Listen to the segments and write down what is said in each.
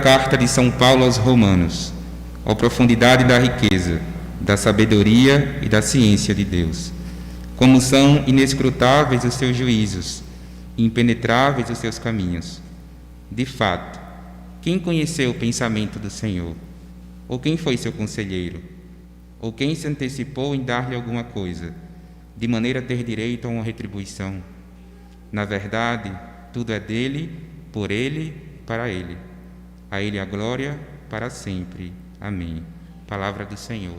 carta de São Paulo aos Romanos, ó profundidade da riqueza, da sabedoria e da ciência de Deus! Como são inescrutáveis os seus juízos, impenetráveis os seus caminhos! De fato, quem conheceu o pensamento do Senhor? Ou quem foi seu conselheiro? Ou quem se antecipou em dar-lhe alguma coisa, de maneira a ter direito a uma retribuição? Na verdade, tudo é dele, por ele, para ele. A ele a glória para sempre. Amém. Palavra do Senhor.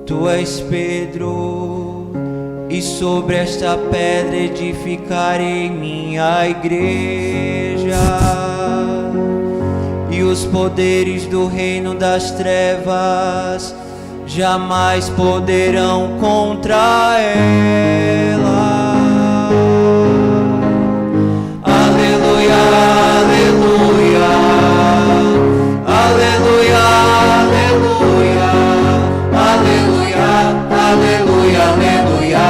Tu és Pedro, e sobre esta pedra edificarei minha igreja, e os poderes do reino das trevas jamais poderão contra ela. Aleluia, aleluia, aleluia, aleluia, aleluia, aleluia, aleluia,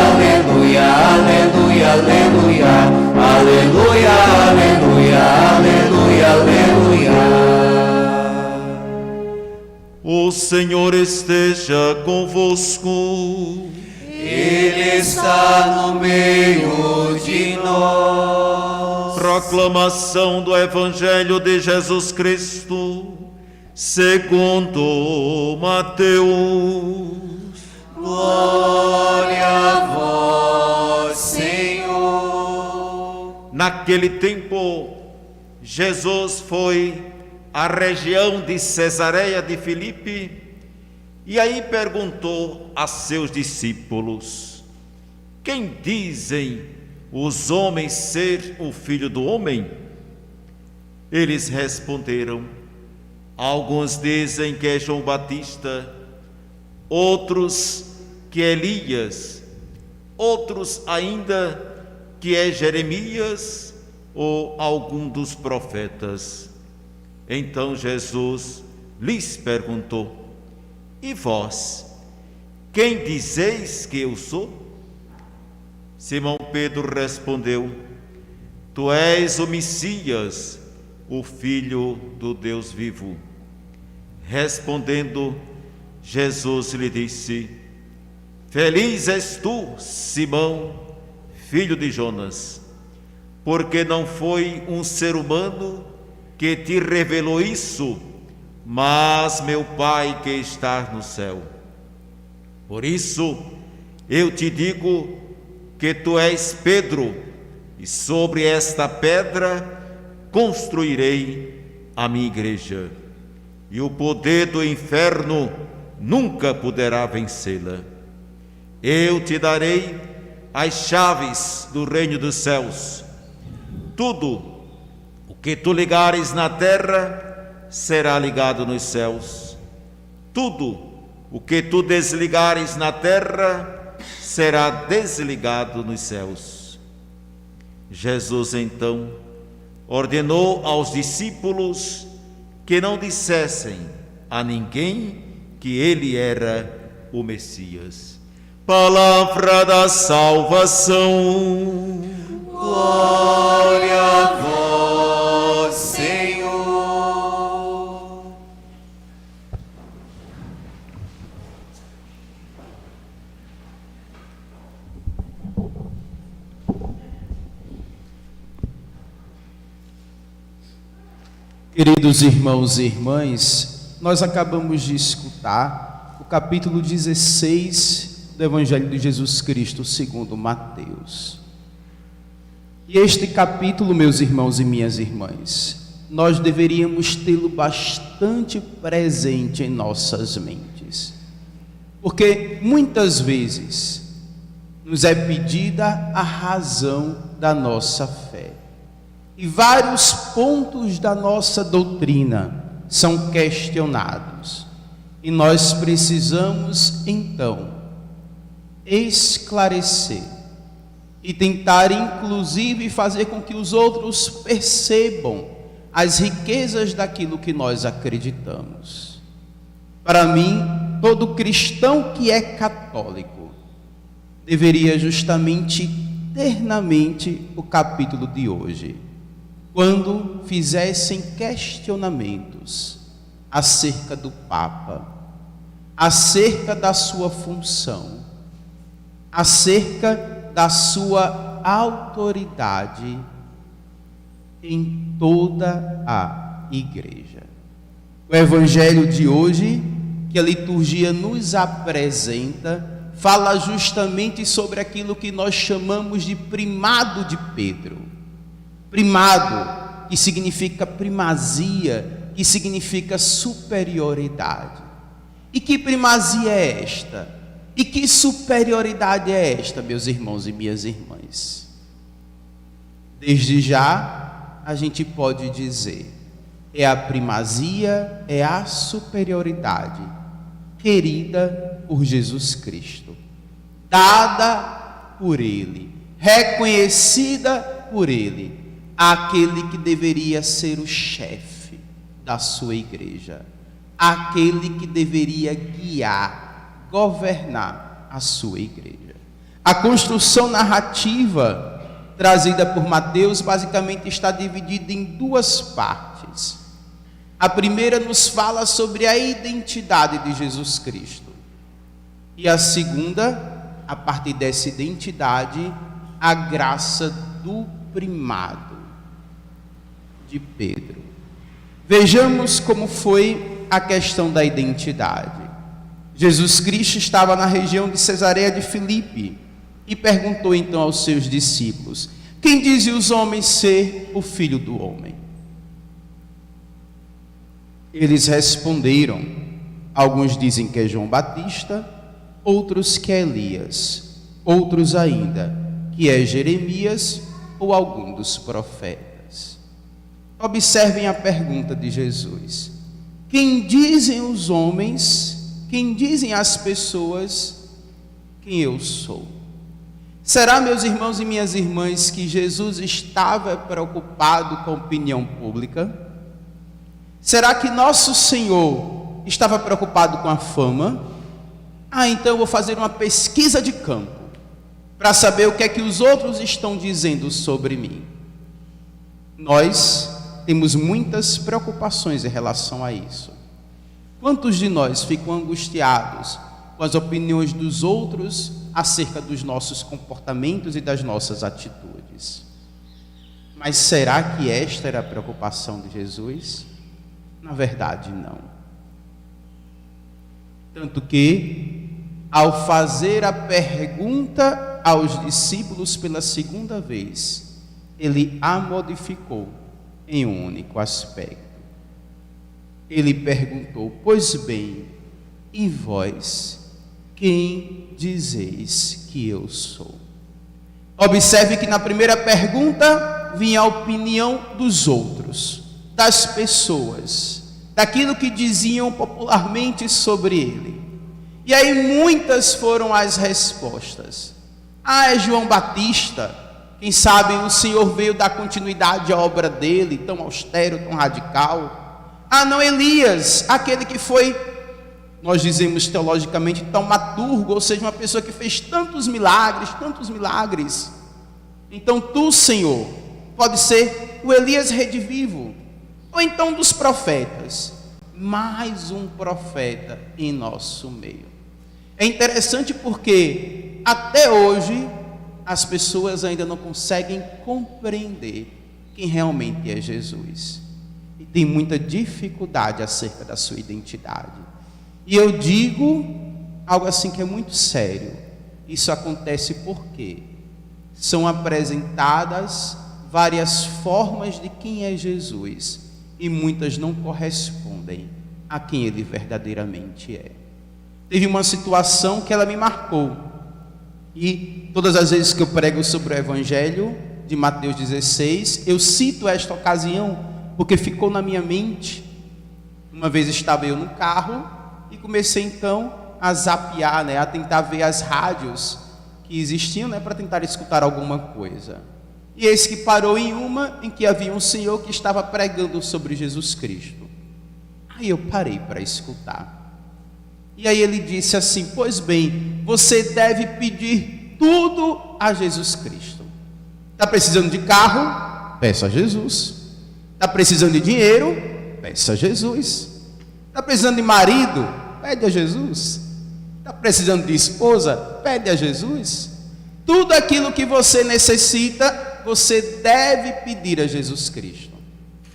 aleluia, aleluia, aleluia, aleluia, aleluia, aleluia, aleluia. O Senhor esteja convosco. Ele está no meio de nós. Proclamação do Evangelho de Jesus Cristo, segundo Mateus. Glória a vós, Senhor. Naquele tempo, Jesus foi à região de Cesareia de Filipe e aí perguntou a seus discípulos: quem dizem os homens ser o Filho do Homem? Eles responderam: alguns dizem que é João Batista, outros que é Elias, outros ainda que é Jeremias ou algum dos profetas. Então Jesus lhes perguntou: e vós, quem dizeis que eu sou? Simão Pedro respondeu: tu és o Messias, o Filho do Deus vivo. Respondendo, Jesus lhe disse: feliz és tu, Simão, filho de Jonas, porque não foi um ser humano que te revelou isso, mas meu Pai que está no céu. Por isso, eu te digo que tu és Pedro, e sobre esta pedra construirei a minha igreja, e o poder do inferno nunca poderá vencê-la. Eu te darei as chaves do reino dos céus. Tudo o que tu ligares na terra será ligado nos céus. Tudo o que tu desligares na terra será desligado nos céus. Jesus então ordenou aos discípulos que não dissessem a ninguém que ele era o Messias. Palavra da salvação. Glória a vós, Senhor. Queridos irmãos e irmãs, nós acabamos de escutar o capítulo 16 do Evangelho de Jesus Cristo segundo Mateus. E este capítulo, meus irmãos e minhas irmãs, nós deveríamos tê-lo bastante presente em nossas mentes, porque muitas vezes nos é pedida a razão da nossa fé, e vários pontos da nossa doutrina são questionados. E nós precisamos, então, esclarecer e tentar, inclusive, fazer com que os outros percebam as riquezas daquilo que nós acreditamos. Para mim, todo cristão que é católico deveria justamente ter na mente o capítulo de hoje, quando fizessem questionamentos acerca do Papa, acerca da sua função, acerca da sua autoridade em toda a igreja. O evangelho de hoje, que a liturgia nos apresenta, fala justamente sobre aquilo que nós chamamos de primado de Pedro. Primado, que significa primazia, que significa superioridade. E que primazia é esta? E que superioridade é esta, meus irmãos e minhas irmãs? Desde já, a gente pode dizer, é a primazia, é a superioridade querida por Jesus Cristo, dada por Ele, reconhecida por Ele, aquele que deveria ser o chefe da sua igreja, aquele que deveria guiar, governar a sua igreja. A construção narrativa trazida por Mateus basicamente está dividida em duas partes. A primeira nos fala sobre a identidade de Jesus Cristo. E a segunda, a partir dessa identidade, a graça do primado de Pedro. Vejamos como foi a questão da identidade. Jesus Cristo estava na região de Cesareia de Filipe e perguntou então aos seus discípulos: quem dizem os homens ser o Filho do Homem? Eles responderam: alguns dizem que é João Batista, outros que é Elias, outros ainda que é Jeremias ou algum dos profetas. Observem a pergunta de Jesus: quem dizem os homens, quem dizem as pessoas quem eu sou? Será, meus irmãos e minhas irmãs, que Jesus estava preocupado com a opinião pública? Será que nosso Senhor estava preocupado com a fama? Então eu vou fazer uma pesquisa de campo para saber o que é que os outros estão dizendo sobre mim. Nós temos muitas preocupações em relação a isso. Quantos de nós ficam angustiados com as opiniões dos outros acerca dos nossos comportamentos e das nossas atitudes? Mas será que esta era a preocupação de Jesus? Na verdade, não. Tanto que, ao fazer a pergunta aos discípulos pela segunda vez, ele a modificou em um único aspecto. Ele perguntou: pois bem, e vós, quem dizeis que eu sou? Observe que na primeira pergunta vinha a opinião dos outros, das pessoas, daquilo que diziam popularmente sobre ele. E aí muitas foram as respostas. É João Batista, quem sabe o Senhor veio dar continuidade à obra dele, tão austero, tão radical. Não, Elias, aquele que foi, nós dizemos teologicamente, taumaturgo, ou seja, uma pessoa que fez tantos milagres. Então tu, Senhor, pode ser o Elias redivivo, ou então dos profetas, mais um profeta em nosso meio. É interessante porque até hoje as pessoas ainda não conseguem compreender quem realmente é Jesus, e tem muita dificuldade acerca da sua identidade. E eu digo algo assim que é muito sério. Isso acontece porque são apresentadas várias formas de quem é Jesus, e muitas não correspondem a quem ele verdadeiramente é. Teve uma situação que ela me marcou, e todas as vezes que eu prego sobre o Evangelho de Mateus 16, eu cito esta ocasião porque ficou na minha mente. Uma vez estava eu no carro e comecei então a zapear, a tentar ver as rádios que existiam, para tentar escutar alguma coisa. E eis que parou em uma em que havia um senhor que estava pregando sobre Jesus Cristo. Aí eu parei para escutar. E aí ele disse assim: pois bem, você deve pedir tudo a Jesus Cristo. Está precisando de carro? Peça a Jesus. Está precisando de dinheiro? Peça a Jesus. Está precisando de marido? Pede a Jesus. Está precisando de esposa? Pede a Jesus. Tudo aquilo que você necessita, você deve pedir a Jesus Cristo.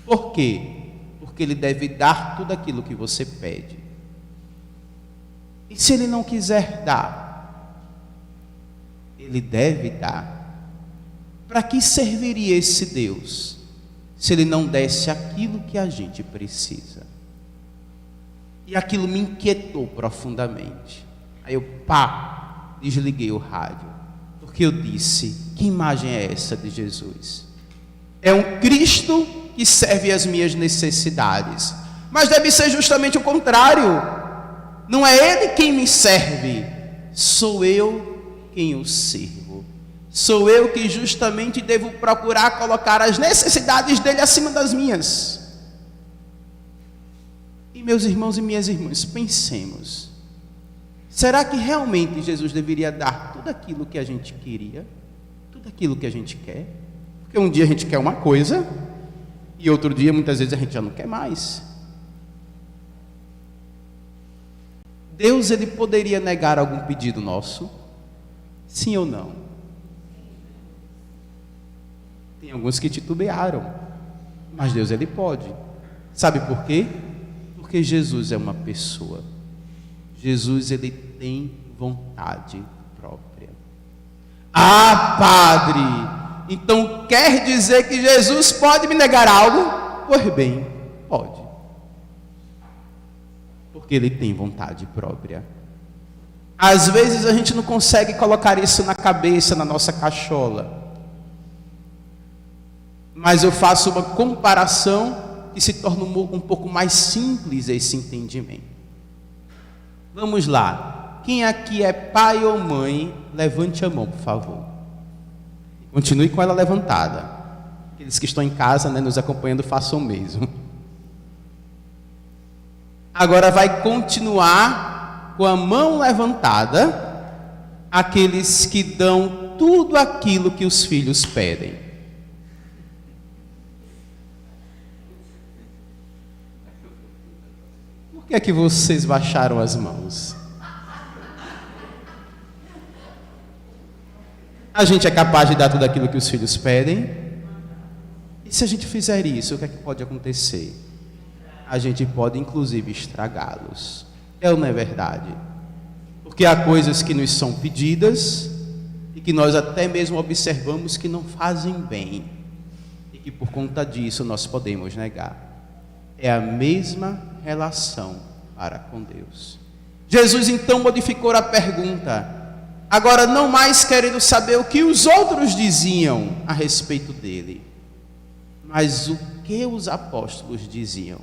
Por quê? Porque Ele deve dar tudo aquilo que você pede. E se Ele não quiser dar, Ele deve dar. Para que serviria esse Deus, se Ele não desse aquilo que a gente precisa? E aquilo me inquietou profundamente. Aí eu, desliguei o rádio. Porque eu disse: que imagem é essa de Jesus? É um Cristo que serve às minhas necessidades. Mas deve ser justamente o contrário. Não é Ele quem me serve, sou eu quem o sirvo. Sou eu que justamente devo procurar colocar as necessidades dele acima das minhas. E meus irmãos e minhas irmãs, pensemos: será que realmente Jesus deveria dar tudo aquilo que a gente queria? Tudo aquilo que a gente quer? Porque um dia a gente quer uma coisa e outro dia muitas vezes a gente já não quer mais. Deus, Ele poderia negar algum pedido nosso? Sim ou não? Tem alguns que titubearam, mas Deus, Ele pode. Sabe por quê? Porque Jesus é uma pessoa. Jesus, Ele tem vontade própria. Padre, então quer dizer que Jesus pode me negar algo? Pois bem, pode. Porque Ele tem vontade própria. Às vezes a gente não consegue colocar isso na cabeça, na nossa cachola. Mas eu faço uma comparação que se torna um pouco mais simples esse entendimento. Vamos lá. Quem aqui é pai ou mãe, levante a mão, por favor. Continue com ela levantada. Aqueles que estão em casa, nos acompanhando, façam o mesmo. Agora vai continuar com a mão levantada aqueles que dão tudo aquilo que os filhos pedem. Por que é que vocês baixaram as mãos? A gente é capaz de dar tudo aquilo que os filhos pedem? E se a gente fizer isso, o que é que pode acontecer? A gente pode inclusive estragá-los. É ou não é verdade? Porque há coisas que nos são pedidas e que nós até mesmo observamos que não fazem bem e que por conta disso nós podemos negar. É a mesma relação para com Deus. Jesus então modificou a pergunta, agora não mais querendo saber o que os outros diziam a respeito dele, mas o que os apóstolos diziam.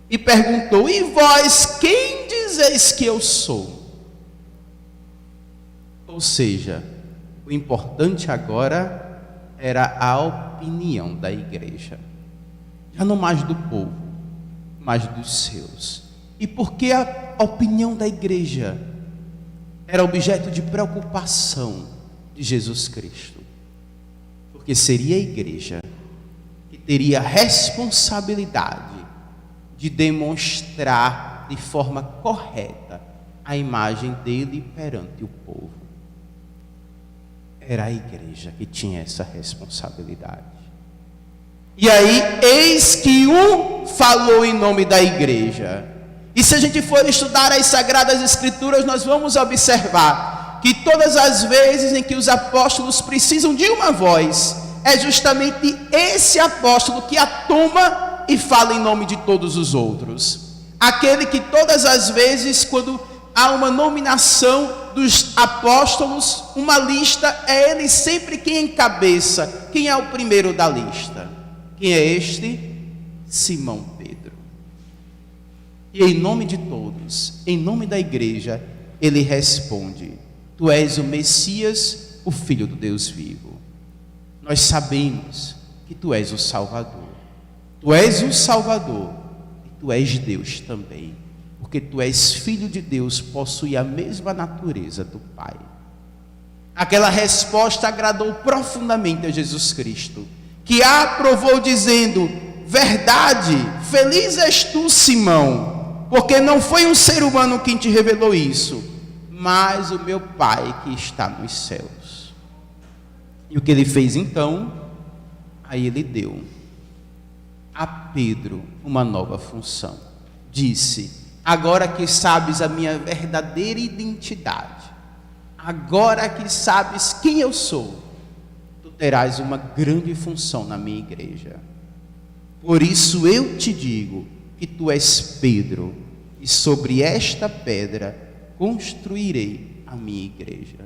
E perguntou: e vós, quem dizeis que eu sou? Ou seja, o importante agora era a opinião da igreja. Já não mais do povo, mas dos seus. E por que a opinião da igreja era objeto de preocupação de Jesus Cristo? Porque seria a igreja que teria a responsabilidade de demonstrar de forma correta a imagem dele perante o povo. Era a igreja que tinha essa responsabilidade. E aí, eis que um falou em nome da igreja. E se a gente for estudar as Sagradas Escrituras, nós vamos observar que todas as vezes em que os apóstolos precisam de uma voz, é justamente esse apóstolo que a toma e fala em nome de todos os outros. Aquele que todas as vezes, quando há uma nominação dos apóstolos, uma lista, é ele sempre quem encabeça. Quem é o primeiro da lista? Quem é este? Simão Pedro. E em nome de todos, em nome da igreja, ele responde: Tu és o Messias, o Filho do Deus vivo. Nós sabemos que Tu és o Salvador. Tu és o Salvador e Tu és Deus também, porque Tu és Filho de Deus, possui a mesma natureza do Pai. Aquela resposta agradou profundamente a Jesus Cristo, que a aprovou dizendo: verdade, feliz és tu, Simão, porque não foi um ser humano quem te revelou isso, mas o meu Pai que está nos céus. E o que ele fez então? Aí ele deu a Pedro uma nova função. Disse: agora que sabes a minha verdadeira identidade, agora que sabes quem eu sou, tu terás uma grande função na minha igreja. Por isso eu te digo que tu és Pedro, e sobre esta pedra construirei a minha igreja.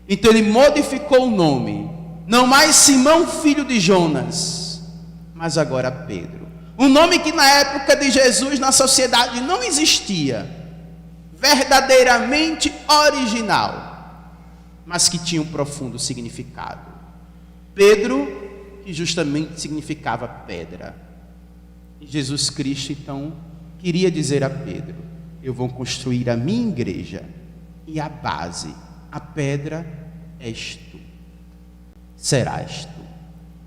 Então ele modificou o nome, não mais Simão, filho de Jonas, mas agora Pedro. Um nome que na época de Jesus na sociedade não existia, verdadeiramente original, mas que tinha um profundo significado. Pedro, que justamente significava pedra. E Jesus Cristo então queria dizer a Pedro: eu vou construir a minha igreja, e a base, a pedra, és tu, serás tu.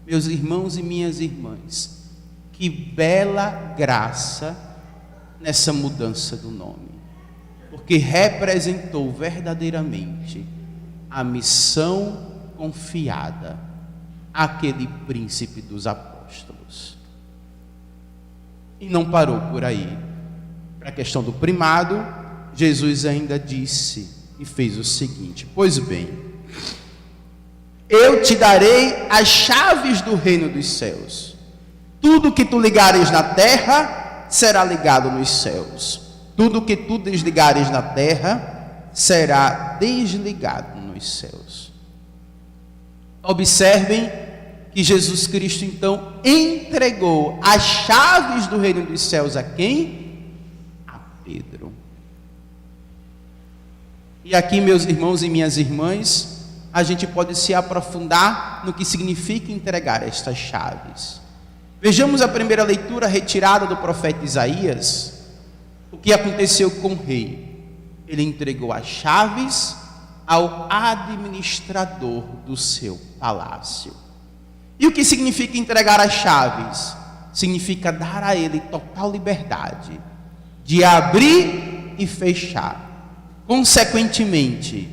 Meus irmãos e minhas irmãs, que bela graça nessa mudança do nome, porque representou verdadeiramente a missão confiada àquele príncipe dos apóstolos. E não parou por aí. Para a questão do primado, Jesus ainda disse e fez o seguinte: pois bem, eu te darei as chaves do reino dos céus. Tudo que tu ligares na terra será ligado nos céus. Tudo que tu desligares na terra será desligado nos céus. Observem que Jesus Cristo então entregou as chaves do reino dos céus a quem? A Pedro. E aqui, meus irmãos e minhas irmãs, a gente pode se aprofundar no que significa entregar estas chaves. Vejamos a primeira leitura retirada do profeta Isaías. O que aconteceu com o rei? Ele entregou as chaves ao administrador do seu palácio. E o que significa entregar as chaves? Significa dar a ele total liberdade de abrir e fechar. Consequentemente,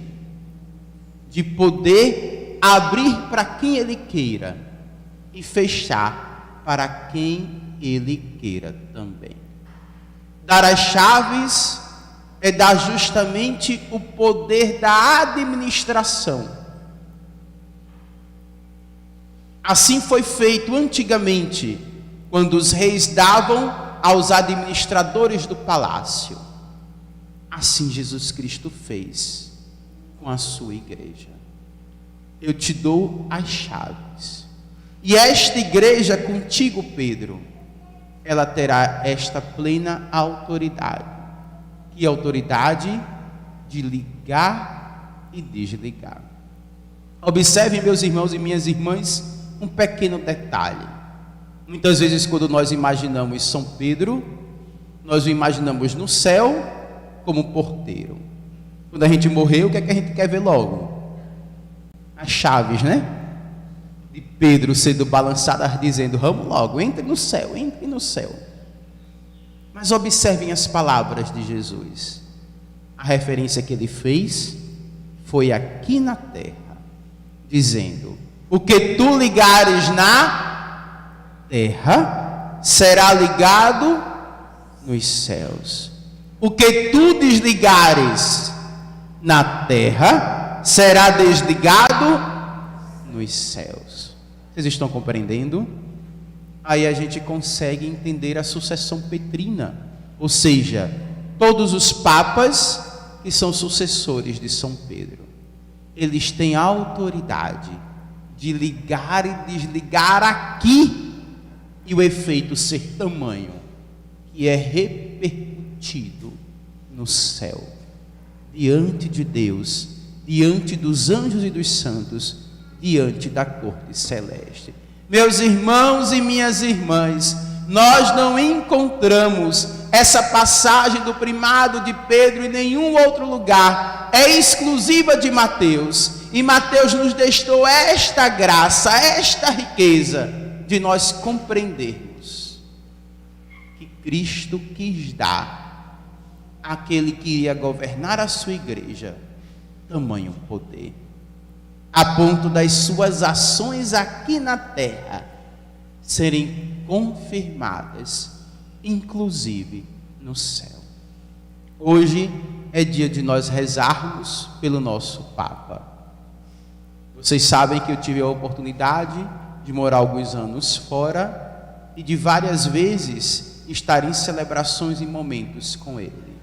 de poder abrir para quem ele queira e fechar para quem ele queira também. Dar as chaves é dar justamente o poder da administração. Assim foi feito antigamente, quando os reis davam aos administradores do palácio. Assim Jesus Cristo fez com a sua igreja. Eu te dou as chaves. E esta igreja contigo, Pedro, ela terá esta plena autoridade. Que autoridade? De ligar e desligar. Observem, meus irmãos e minhas irmãs, um pequeno detalhe. Muitas vezes, quando nós imaginamos São Pedro, nós o imaginamos no céu como porteiro. Quando a gente morrer, o que é que a gente quer ver logo? As chaves, né? De Pedro sendo balançadas, dizendo: vamos logo, entre no céu, entre no céu. Mas observem as palavras de Jesus. A referência que ele fez foi aqui na terra, dizendo: o que tu ligares na terra será ligado nos céus. O que tu desligares na terra será desligado nos céus. Vocês estão compreendendo? Aí a gente consegue entender a sucessão petrina, ou seja, todos os papas que são sucessores de São Pedro, eles têm autoridade de ligar e desligar aqui, e o efeito ser tamanho, que é repercutir tido no céu, diante de Deus, diante dos anjos e dos santos, diante da corte celeste. Meus irmãos e minhas irmãs, nós não encontramos essa passagem do primado de Pedro em nenhum outro lugar, é exclusiva de Mateus, e Mateus nos deixou esta graça, esta riqueza de nós compreendermos que Cristo quis dar àquele que iria governar a sua igreja tamanho poder, a ponto das suas ações aqui na terra serem confirmadas, inclusive no céu. Hoje é dia de nós rezarmos pelo nosso Papa. Vocês sabem que eu tive a oportunidade de morar alguns anos fora e de várias vezes estar em celebrações e momentos com ele.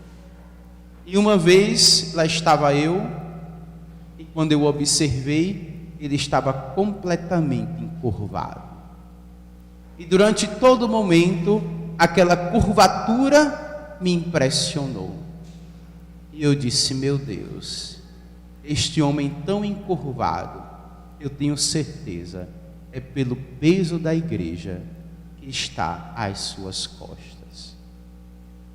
E uma vez lá estava eu, e quando eu observei, ele estava completamente encurvado. E durante todo o momento, aquela curvatura me impressionou. E eu disse: meu Deus, este homem tão encurvado, eu tenho certeza, é pelo peso da igreja que está às suas costas.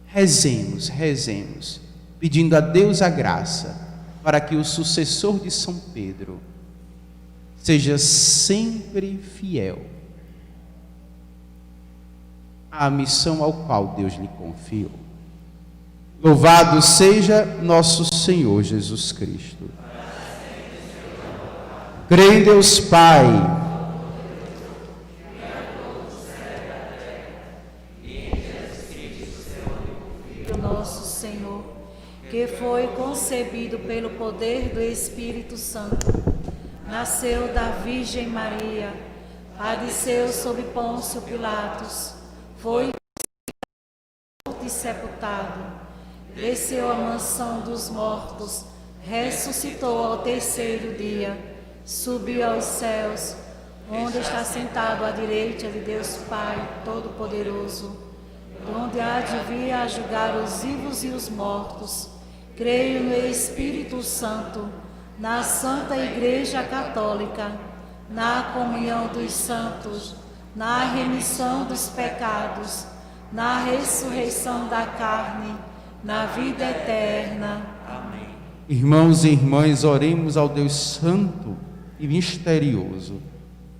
Rezemos, rezemos, pedindo a Deus a graça para que o sucessor de São Pedro seja sempre fiel à missão ao qual Deus lhe confiou. Louvado seja nosso Senhor Jesus Cristo. Creio em Deus Pai, nosso Senhor, que foi concebido pelo poder do Espírito Santo, nasceu da Virgem Maria, padeceu sob Pôncio Pilatos, foi e sepultado, desceu à mansão dos mortos, ressuscitou ao terceiro dia, subiu aos céus, onde está sentado à direita de Deus Pai Todo-Poderoso, onde há de vir a julgar os vivos e os mortos. Creio no Espírito Santo, na Santa Igreja Católica, na comunhão dos santos, na remissão dos pecados, na ressurreição da carne, na vida eterna. Amém. Irmãos e irmãs, oremos ao Deus Santo e misterioso,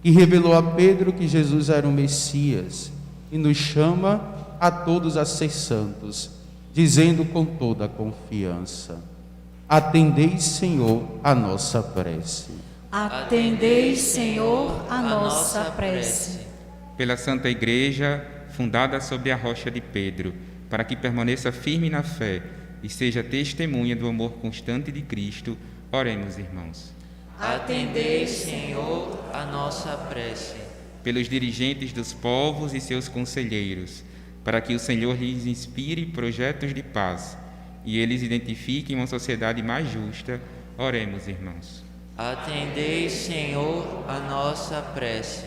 que revelou a Pedro que Jesus era o Messias e nos chama a todos a ser santos, dizendo com toda a confiança: atendei, Senhor, a nossa prece. Atendei, Senhor, a nossa prece. Pela Santa Igreja, fundada sobre a rocha de Pedro, para que permaneça firme na fé e seja testemunha do amor constante de Cristo, oremos, irmãos. Atendei, Senhor, a nossa prece. Pelos dirigentes dos povos e seus conselheiros, para que o Senhor lhes inspire projetos de paz e eles identifiquem uma sociedade mais justa, oremos, irmãos. Atendei, Senhor, a nossa prece.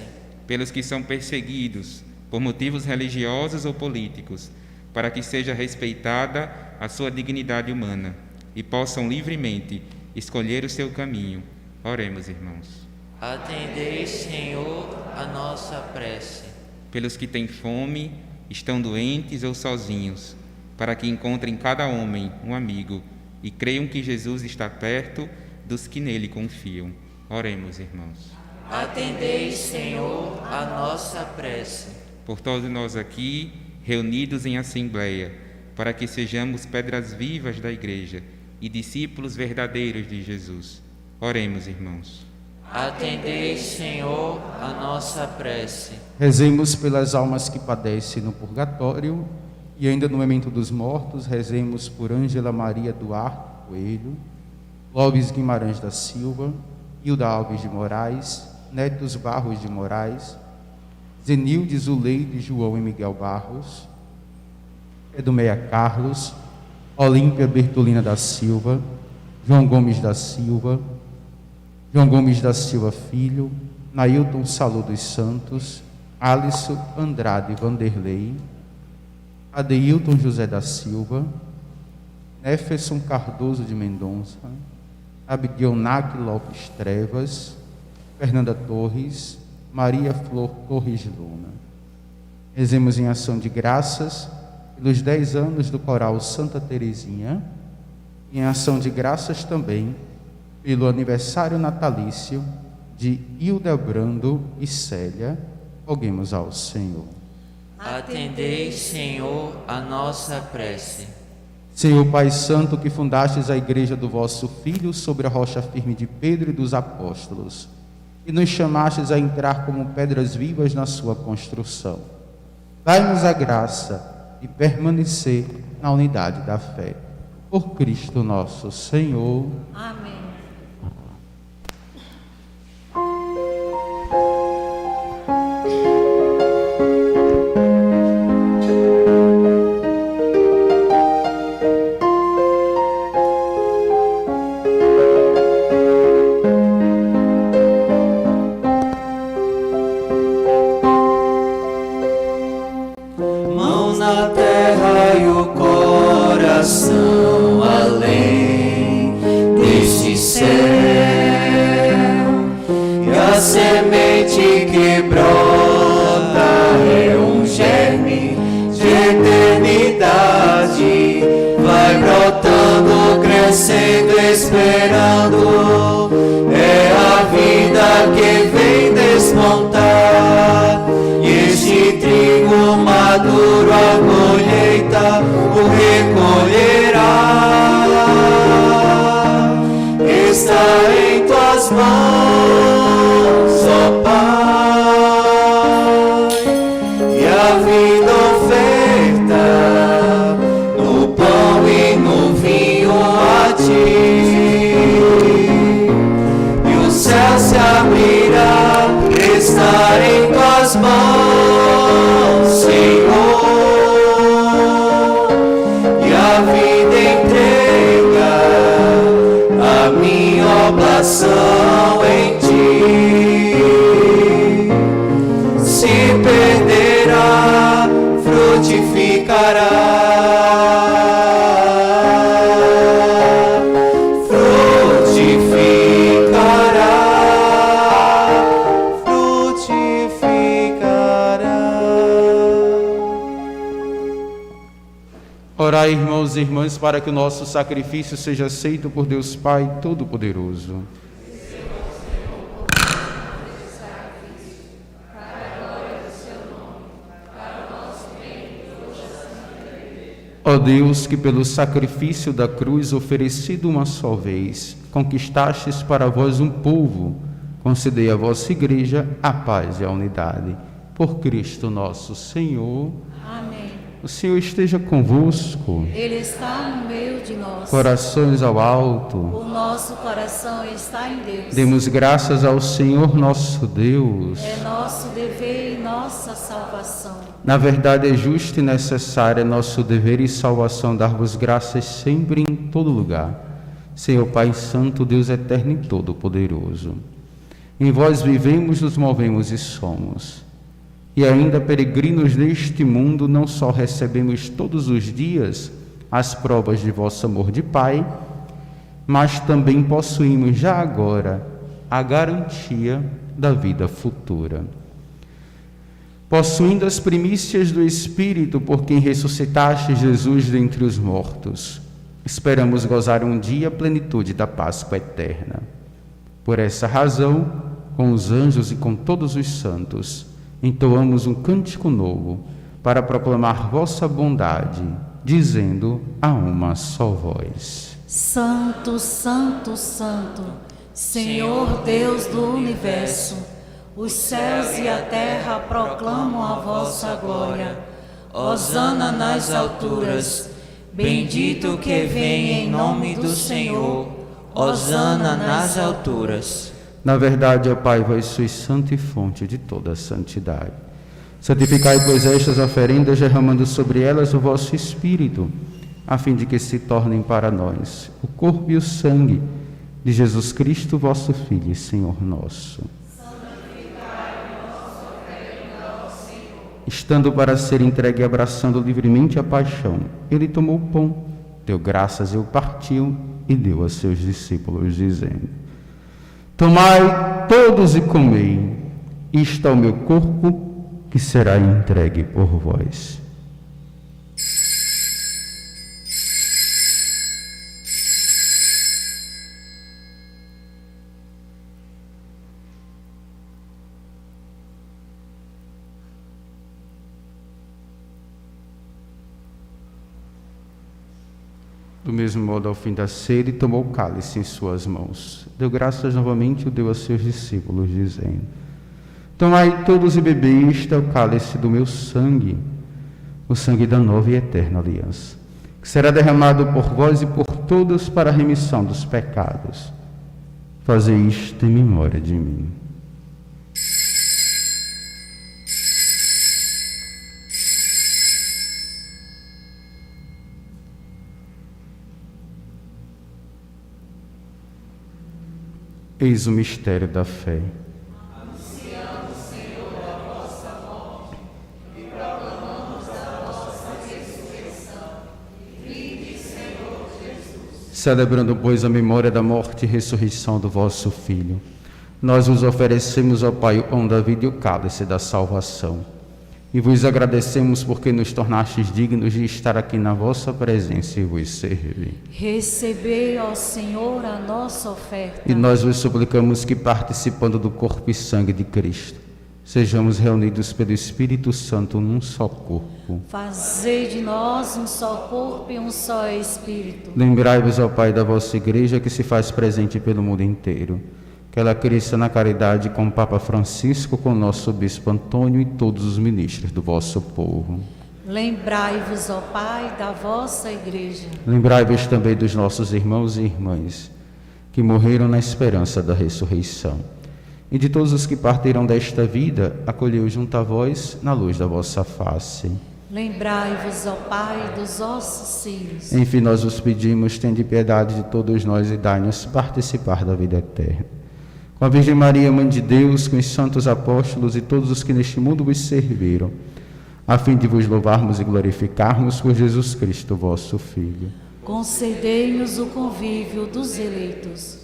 Pelos que são perseguidos por motivos religiosos ou políticos, para que seja respeitada a sua dignidade humana e possam livremente escolher o seu caminho, oremos, irmãos. Atendei, Senhor, a nossa prece. Pelos que têm fome, estão doentes ou sozinhos, para que encontrem em cada homem um amigo e creiam que Jesus está perto dos que nele confiam. Oremos, irmãos. Atendei, Senhor, a nossa prece. Por todos nós aqui, reunidos em assembleia, para que sejamos pedras vivas da Igreja e discípulos verdadeiros de Jesus. Oremos, irmãos. Atendei, Senhor, a nossa prece. Rezemos pelas almas que padecem no purgatório e ainda no momento dos mortos, rezemos por Ângela Maria Duarte Coelho, Clóvis Guimarães da Silva, Hilda Alves de Moraes, Netos Barros de Moraes, Zenilde Zuleide João e Miguel Barros, Edomeia Carlos, Olímpia Bertolina da Silva, João Gomes da Silva Filho, Nailton Salu dos Santos, Alisson Andrade Vanderlei, Adeilton José da Silva, Neferson Cardoso de Mendonça, Abiguelnac Lopes Trevas, Fernanda Torres, Maria Flor Torres Luna. Rezemos em ação de graças pelos 10 anos do Coral Santa Teresinha, e em ação de graças também pelo aniversário natalício de Hildebrando e Célia. Roguemos ao Senhor. Atendei, Senhor, a nossa prece. Senhor Pai Santo, que fundastes a igreja do vosso Filho sobre a rocha firme de Pedro e dos apóstolos, e nos chamastes a entrar como pedras vivas na sua construção, dai-nos a graça de permanecer na unidade da fé. Por Cristo nosso Senhor. Amém. Mão na terra e o coração além deste céu, e a semente que brota é um germe de eternidade, vai brotando, crescendo, esperando, é a vida que vem despontar, e este trigo maduro a colheita o recolherá. Está em tuas mãos, ó Pai, e a vida oferta no pão e no vinho a ti, e o céu se abrirá, estar em tuas mãos, Senhor, e a vida entrega a minha oblação em ti. Se perderá, frutificará, Orai, irmãos e irmãs, para que o nosso sacrifício seja aceito por Deus Pai Todo-Poderoso. Ó Deus, que pelo sacrifício da cruz oferecido uma só vez, conquistastes para vós um povo, concedei à vossa Igreja a paz e a unidade. Por Cristo nosso Senhor. Amém. O Senhor esteja convosco. Ele está no meio de nós. Corações ao alto. O nosso coração está em Deus. Demos graças ao Senhor nosso Deus. É nosso dever e nossa salvação. Na verdade é justo e necessário, é nosso dever e salvação dar-vos graças sempre e em todo lugar. Senhor Pai Santo, Deus eterno e todo-poderoso. Em vós vivemos, nos movemos e somos. E ainda peregrinos neste mundo, não só recebemos todos os dias as provas de vosso amor de Pai, mas também possuímos já agora a garantia da vida futura. Possuindo as primícias do Espírito, por quem ressuscitaste Jesus dentre os mortos, esperamos gozar um dia a plenitude da Páscoa eterna. Por essa razão, com os anjos e com todos os santos, entoamos um cântico novo para proclamar vossa bondade, dizendo a uma só voz: Santo, Santo, Santo, Senhor Deus do universo, os céus e a terra proclamam a vossa glória. Hosana nas alturas, bendito que vem em nome do Senhor. Hosana nas alturas. Na verdade, ó Pai, vós sois santo e fonte de toda a santidade. Santificai, pois, estas oferendas, derramando sobre elas o vosso Espírito, a fim de que se tornem para nós o corpo e o sangue de Jesus Cristo, vosso Filho e Senhor nosso. Santificai a nossa oferenda ao Senhor. estando para ser entregue e abraçando livremente a paixão, ele tomou o pão, deu graças e o partiu e deu a seus discípulos, dizendo: Tomai todos e comei, isto é o meu corpo que será entregue por vós. Do mesmo modo, ao fim da ceia, ele tomou o cálice em suas mãos, deu graças novamente e o deu a seus discípulos, dizendo: Tomai todos e bebei, isto é o cálice do meu sangue, o sangue da nova e eterna aliança, que será derramado por vós e por todos para a remissão dos pecados. Fazei isto em memória de mim. Eis o mistério da fé. Anunciamos, Senhor, a vossa morte e proclamamos a vossa ressurreição. Vinde, Senhor Jesus. Celebrando, pois, a memória da morte e ressurreição do vosso Filho, nós vos oferecemos, ó Pai, o pão da vida e o cálice da salvação. E vos agradecemos porque nos tornastes dignos de estar aqui na vossa presença e vos servir. Recebei, ó Senhor, a nossa oferta. E nós vos suplicamos que, participando do corpo e sangue de Cristo, sejamos reunidos pelo Espírito Santo num só corpo. Fazei de nós um só corpo e um só Espírito. Lembrai-vos, ó Pai, da vossa Igreja que se faz presente pelo mundo inteiro. Que ela cresça na caridade com o Papa Francisco, com o nosso Bispo Antônio e todos os ministros do vosso povo. Lembrai-vos, ó Pai, da vossa Igreja. Lembrai-vos também dos nossos irmãos e irmãs que morreram na esperança da ressurreição. E de todos os que partiram desta vida, acolheu junto a vós na luz da vossa face. Lembrai-vos, ó Pai, dos vossos filhos. Enfim, nós vos pedimos, tende piedade de todos nós e dai-nos participar da vida eterna. Com a Virgem Maria, Mãe de Deus, com os santos apóstolos e todos os que neste mundo vos serviram, a fim de vos louvarmos e glorificarmos por Jesus Cristo, vosso Filho. Concedei-nos o convívio dos eleitos.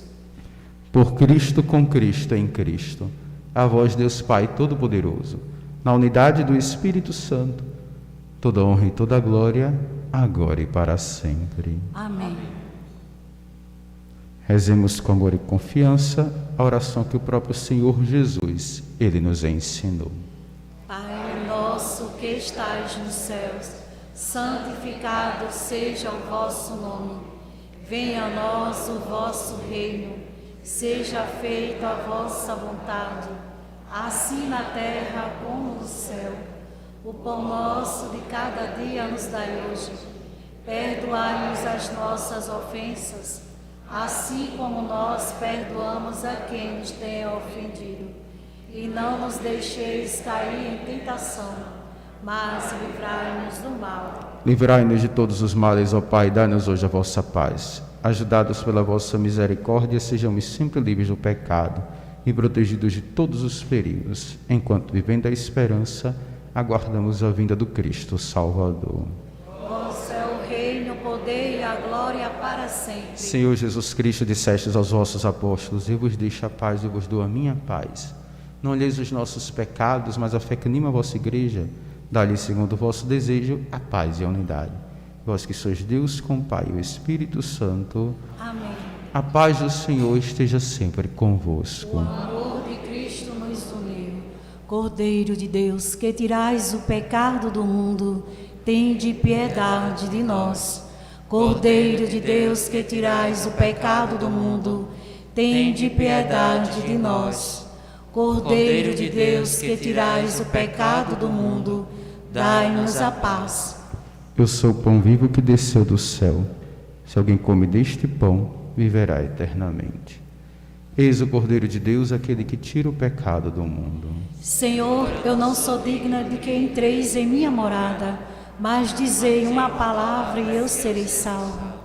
Por Cristo, com Cristo, em Cristo, a vós, Deus Pai Todo-Poderoso, na unidade do Espírito Santo, toda honra e toda glória, agora e para sempre. Amém. Rezemos com amor e confiança a oração que o próprio Senhor Jesus, Ele nos ensinou. Pai nosso que estais nos céus, santificado seja o vosso nome. Venha a nós o vosso reino. Seja feita a vossa vontade, assim na terra como no céu. O pão nosso de cada dia nos dai hoje. Perdoai-nos as nossas ofensas, assim como nós perdoamos a quem nos tem ofendido. E não nos deixeis cair em tentação, mas livrai-nos do mal. Livrai-nos de todos os males, ó Pai, dai-nos hoje a vossa paz. Ajudados pela vossa misericórdia, sejamos sempre livres do pecado e protegidos de todos os perigos, enquanto, vivendo a esperança, aguardamos a vinda do Cristo Salvador. Vosso é o reino, o poder e a glória para sempre. Senhor Jesus Cristo, dissestes aos vossos apóstolos: eu vos deixo a paz, eu vos dou a minha paz. Não olheis os nossos pecados, mas a fé que anima a vossa igreja. Dá-lhe, segundo o vosso desejo, a paz e a unidade. Vós que sois Deus com o Pai e o Espírito Santo. Amém. A paz do Senhor esteja sempre convosco. O amor de Cristo nos uniu. Cordeiro de Deus, que tirais o pecado do mundo, tende piedade de nós. Cordeiro de Deus, que tirais o pecado do mundo, tende piedade de nós. Cordeiro de Deus, que tirais o pecado do mundo, dai-nos a paz. Eu sou o pão vivo que desceu do céu. Se alguém come deste pão, viverá eternamente. Eis o Cordeiro de Deus, aquele que tira o pecado do mundo. Senhor, eu não sou digna de que entreis em minha morada, mas dizei uma palavra e eu serei salvo.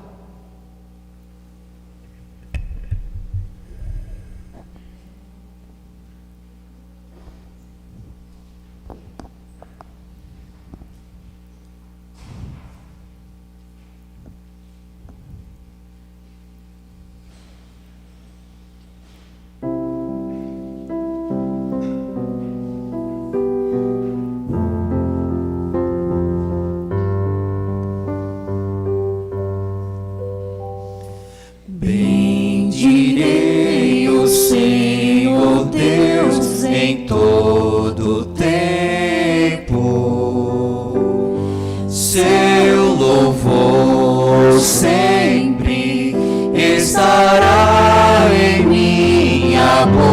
sempre estará em minha boca.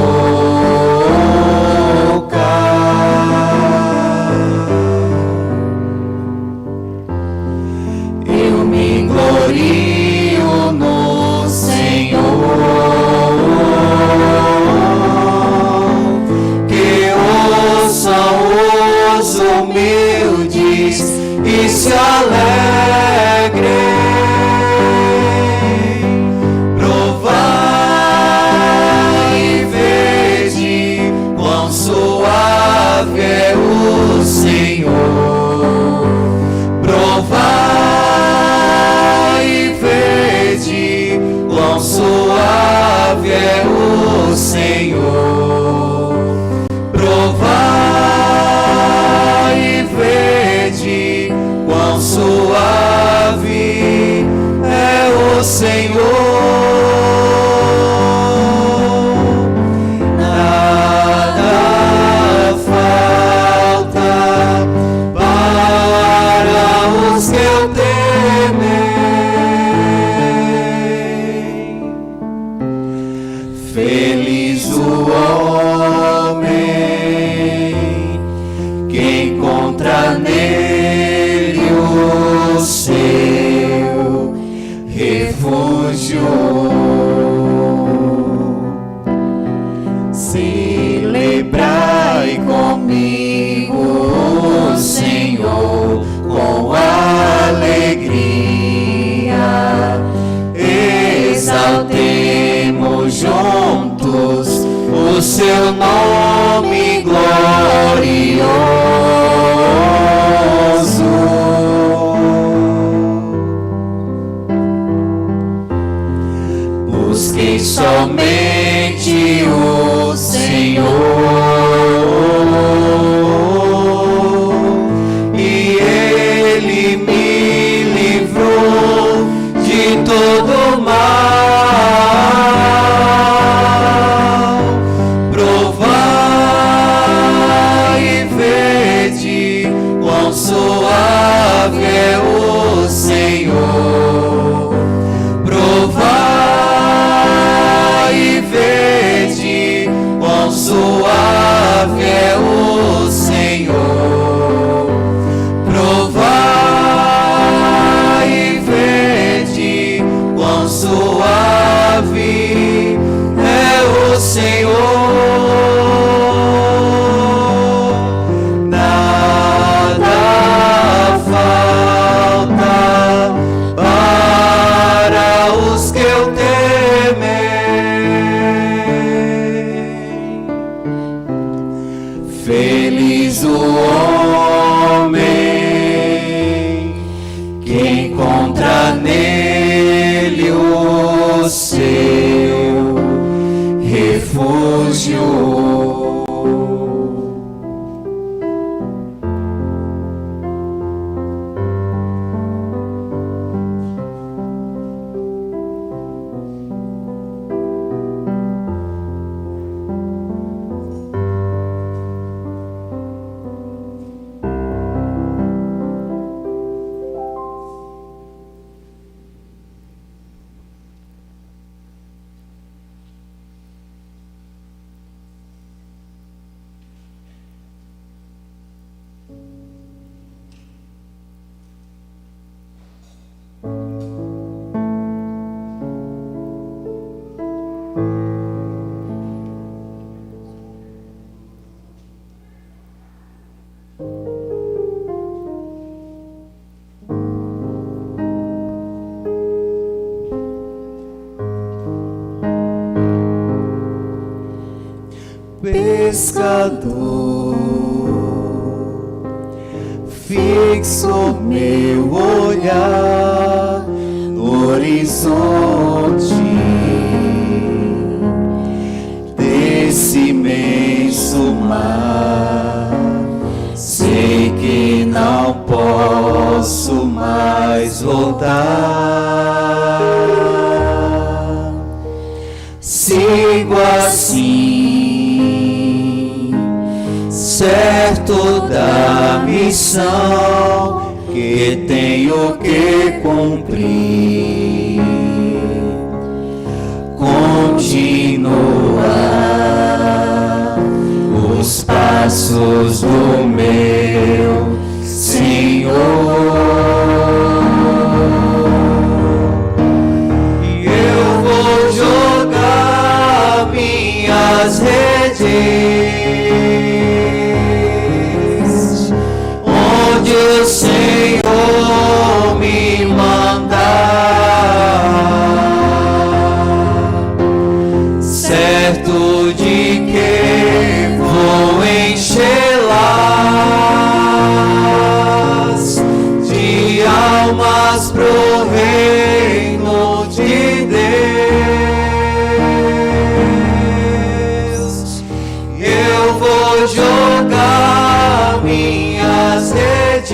Eu me glorio no Senhor, que ouçam os humildes e se alegrem. Provai e vede quão suave é o Senhor. Provai e vede quão suave é o Senhor. Provai e vede quão suave é o Senhor. Nada falta para os que o temem. Feliz o homem que encontra nele o seu refúgio. Celebrai comigo o Senhor com alegria. Exaltemos juntos o seu nome glorioso. Busquei somente o Senhor, e Ele me livrou de todo mal. Provai e vede quão suave é o Senhor. Provai e vede quão suave é o Senhor. Provai e vede quão suave é o Senhor. Nada falta para os que o temem. Feliz o homem que encontra nele o seu refúgio. Pescador, fixo meu olhar no horizonte desse imenso mar. Sei que não posso mais voltar. Sigo assim, certo da missão, que tenho que cumprir. Continuar os passos do meu Senhor. E eu vou jogar minhas redes onde o Senhor me mandar, certo de que vou enchê-las de almas pro reino de Deus. Eu vou jogar minhas redes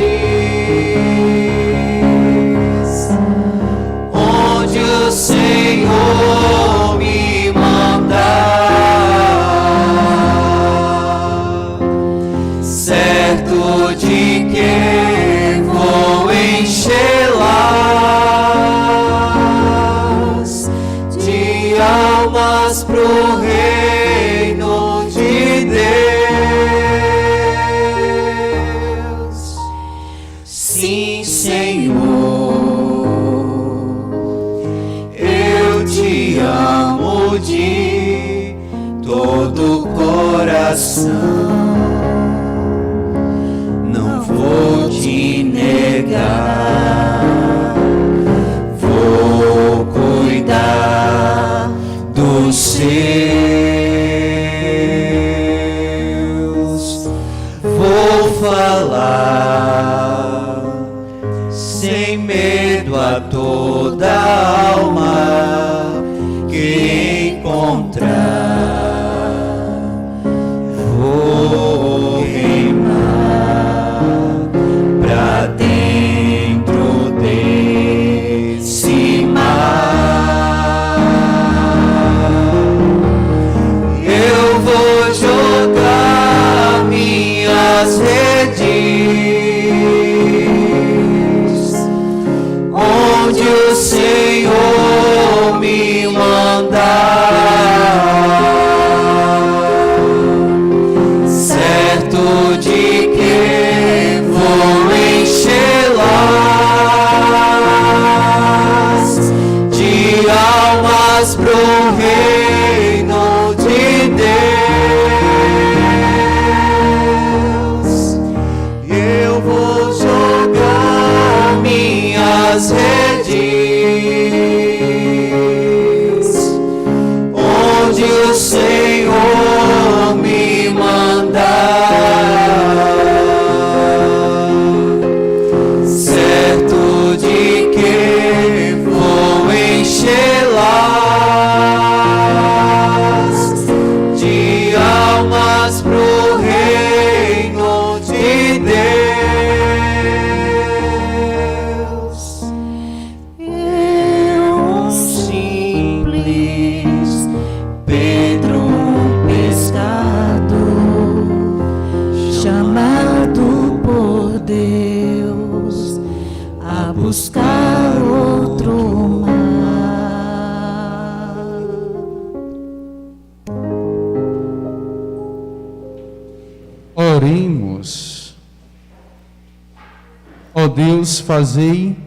onde o Senhor me mandar, certo de que vou enchê-las de almas pro reino de Deus. Sim, Senhor, eu te amo de todo o coração. Não vou te negar, vou cuidar dos seus, vou falar sem medo a toda alma que encontrar. Vou remar pra dentro desse mar. Eu vou jogar minhas redes onde o Senhor me mandar, certo de que vou enchê-las de almas pro reino de Deus. Eu vou jogar minhas redes onde o Senhor me mandar, certo de que vou enchê-las de almas pro reino de Deus. Eu, um simples Pedro, um pescador, chamado por Deus a buscar outro mar. Oremos. Ó Deus, fazei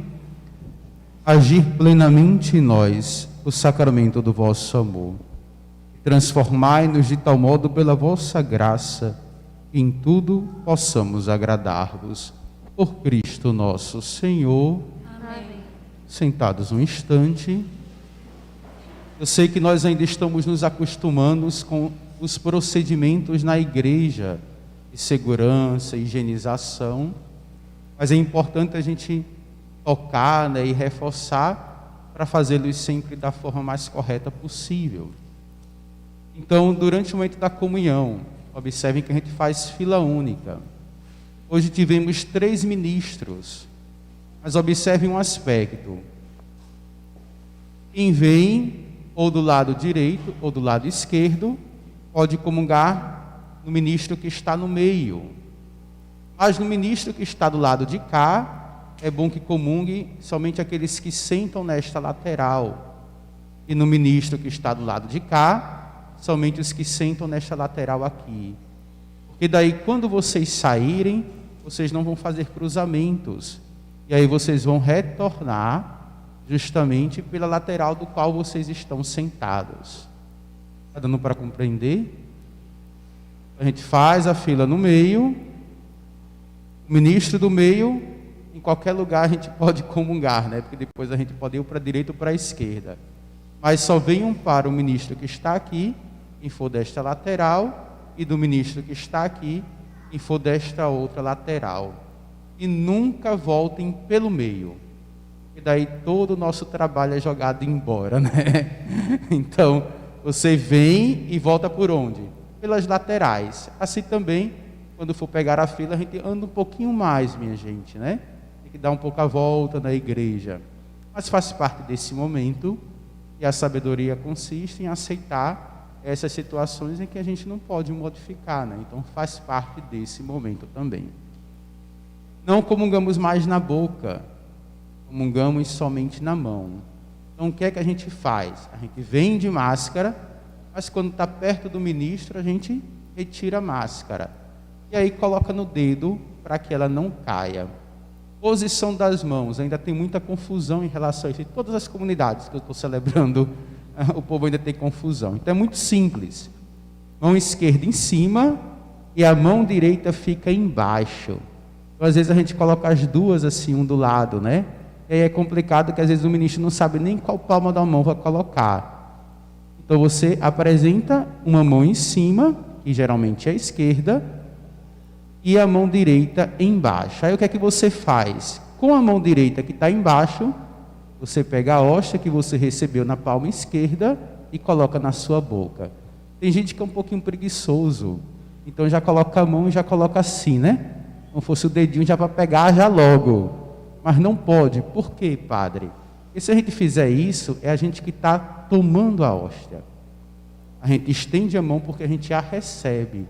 agir plenamente em nós o sacramento do vosso amor. Transformai-nos de tal modo pela vossa graça, que em tudo possamos agradar-vos. Por Cristo nosso Senhor. Amém. Sentados um instante. Eu sei que nós ainda estamos nos acostumando com os procedimentos na igreja, de segurança, higienização, mas é importante a gente tocar, né, e reforçar para fazê-los sempre da forma mais correta possível. Então, durante o momento da comunhão, observem que a gente faz fila única. Hoje tivemos 3 ministros, mas observem um aspecto. Quem vem ou do lado direito ou do lado esquerdo pode comungar no ministro que está no meio. Mas no ministro que está do lado de cá, é bom que comungue somente aqueles que sentam nesta lateral. E no ministro que está do lado de cá, somente os que sentam nesta lateral aqui. Porque daí, quando vocês saírem, vocês não vão fazer cruzamentos. E aí vocês vão retornar justamente pela lateral do qual vocês estão sentados. Está dando para compreender? A gente faz a fila no meio, o ministro do meio, em qualquer lugar a gente pode comungar, né? Porque depois a gente pode ir para a direita ou para a esquerda. Mas só venham para o ministro que está aqui, quem for desta lateral, e do ministro que está aqui, quem for desta outra lateral. E nunca voltem pelo meio. E daí todo o nosso trabalho é jogado embora, né? Então, você vem e volta por onde? Pelas laterais. Assim também, quando for pegar a fila, a gente anda um pouquinho mais, minha gente, né? Tem que dar um pouco a volta na igreja. Mas faz parte desse momento, e a sabedoria consiste em aceitar essas situações em que a gente não pode modificar, né? Então faz parte desse momento também. Não comungamos mais na boca, comungamos somente na mão. Então o que é que a gente faz? A gente vem de máscara, mas quando está perto do ministro, a gente retira a máscara. E aí coloca no dedo para que ela não caia. Posição das mãos, ainda tem muita confusão em relação a isso. Em todas as comunidades que eu estou celebrando, o povo ainda tem confusão. Então é muito simples. Mão esquerda em cima e a mão direita fica embaixo. Então, às vezes a gente coloca as duas assim, um do lado, né? E aí é complicado que às vezes o ministro não sabe nem qual palma da mão vai colocar. Então você apresenta uma mão em cima, que geralmente é a esquerda, e a mão direita embaixo. Aí o que é que você faz? Com a mão direita que está embaixo, você pega a hóstia que você recebeu na palma esquerda e coloca na sua boca. Tem gente que é um pouquinho preguiçoso, então já coloca a mão e já coloca assim, né? Como fosse o dedinho já para pegar já logo. Mas não pode. Por quê, padre? Porque se a gente fizer isso, é a gente que está tomando a hóstia. A gente estende a mão porque a gente a recebe.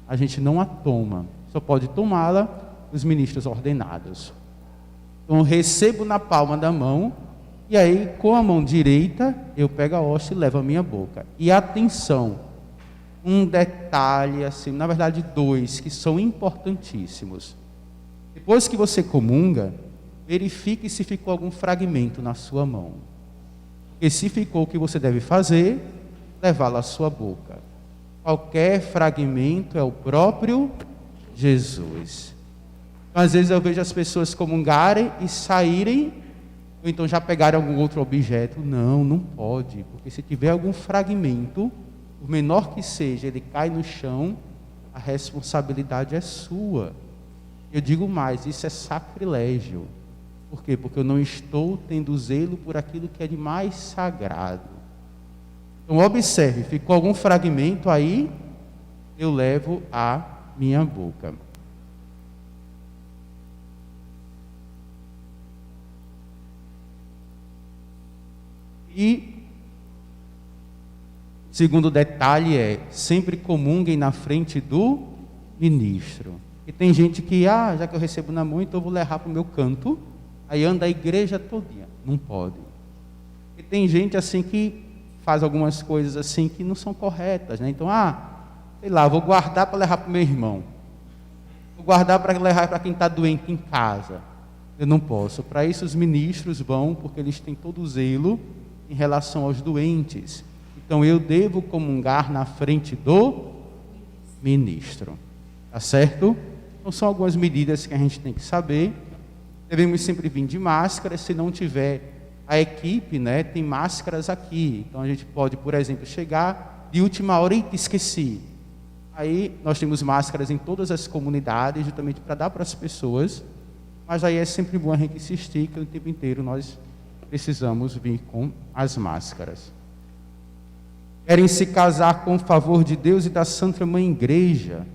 A gente não a toma. Só pode tomá-la os ministros ordenados. Então eu recebo na palma da mão, e aí com a mão direita eu pego a hóstia e levo à minha boca. E atenção, um detalhe assim, na verdade dois, que são importantíssimos. Depois que você comunga, verifique se ficou algum fragmento na sua mão. E se ficou, o que você deve fazer? Levá-lo à sua boca. Qualquer fragmento é o próprio Jesus. Às vezes eu vejo as pessoas comungarem e saírem, ou então já pegarem algum outro objeto. Não, não pode, porque se tiver algum fragmento, por menor que seja, ele cai no chão, a responsabilidade é sua. Eu digo mais, isso é sacrilégio. Por quê? Porque eu não estou tendo zelo por aquilo que é de mais sagrado. Então observe, ficou algum fragmento aí, eu levo a minha boca. E segundo detalhe é, sempre comunguem na frente do ministro. E tem gente que, já que eu recebo na mão, então eu vou levar para o meu canto, aí anda a igreja todinha. Não pode. E tem gente assim que faz algumas coisas assim que não são corretas, né? Então, sei lá, vou guardar para levar para o meu irmão. Vou guardar para levar para quem está doente em casa. Eu não posso. Para isso os ministros vão, porque eles têm todo o zelo em relação aos doentes. Então eu devo comungar na frente do ministro. Tá certo? Então são algumas medidas que a gente tem que saber. Devemos sempre vir de máscara. Se não tiver a equipe, né, tem máscaras aqui. Então a gente pode, por exemplo, chegar de última hora e esqueci. Aí nós temos máscaras em todas as comunidades, justamente para dar para as pessoas. Mas aí é sempre bom a gente insistir que o tempo inteiro nós precisamos vir com as máscaras. Querem se casar com o favor de Deus e da Santa Mãe Igreja: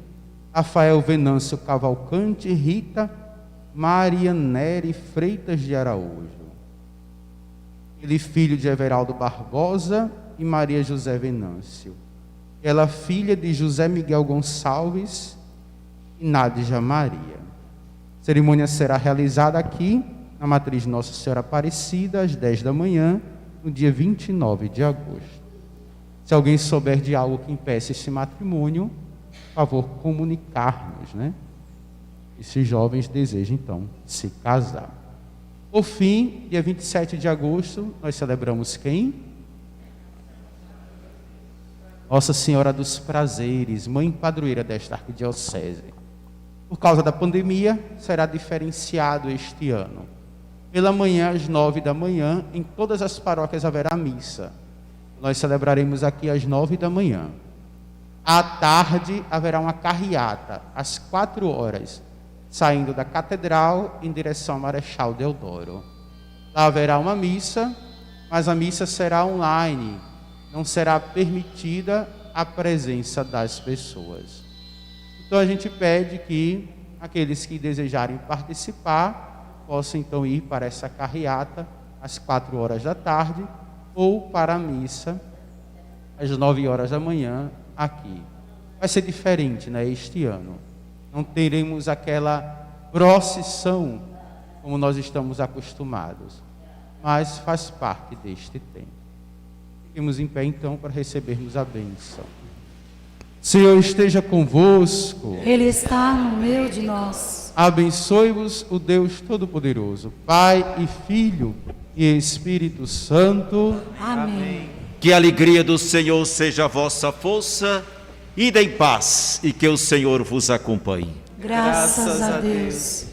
Rafael Venâncio Cavalcante, Rita Marianere Freitas de Araújo. Ele, filho de Everaldo Barbosa e Maria José Venâncio. Ela, filha de José Miguel Gonçalves e Nádia Maria. A cerimônia será realizada aqui na matriz Nossa Senhora Aparecida, às 10 da manhã, no dia 29 de agosto. Se alguém souber de algo que impeça esse matrimônio, por favor, comunicar-nos, né? Esses jovens desejam, então, se casar. Por fim, dia 27 de agosto, nós celebramos quem? Nossa Senhora dos Prazeres, mãe padroeira desta arquidiocese. Por causa da pandemia, será diferenciado este ano. Pela manhã, às 9 da manhã, em todas as paróquias haverá missa. Nós celebraremos aqui às 9 da manhã. À tarde, haverá uma carreata, às 4 horas, saindo da Catedral em direção ao Marechal Deodoro. Lá haverá uma missa, mas a missa será online. Não será permitida a presença das pessoas. Então a gente pede que aqueles que desejarem participar possam então ir para essa carreata às 4 horas da tarde ou para a missa às 9 horas da manhã aqui. Vai ser diferente, né, este ano. Não teremos aquela procissão como nós estamos acostumados, mas faz parte deste tempo. Fiquemos em pé então para recebermos a bênção. Senhor esteja convosco. Ele está no meio de nós. Abençoe-vos o Deus Todo-Poderoso, Pai e Filho e Espírito Santo. Amém. Que a alegria do Senhor seja a vossa força. Ide em paz e que o Senhor vos acompanhe. Graças a Deus.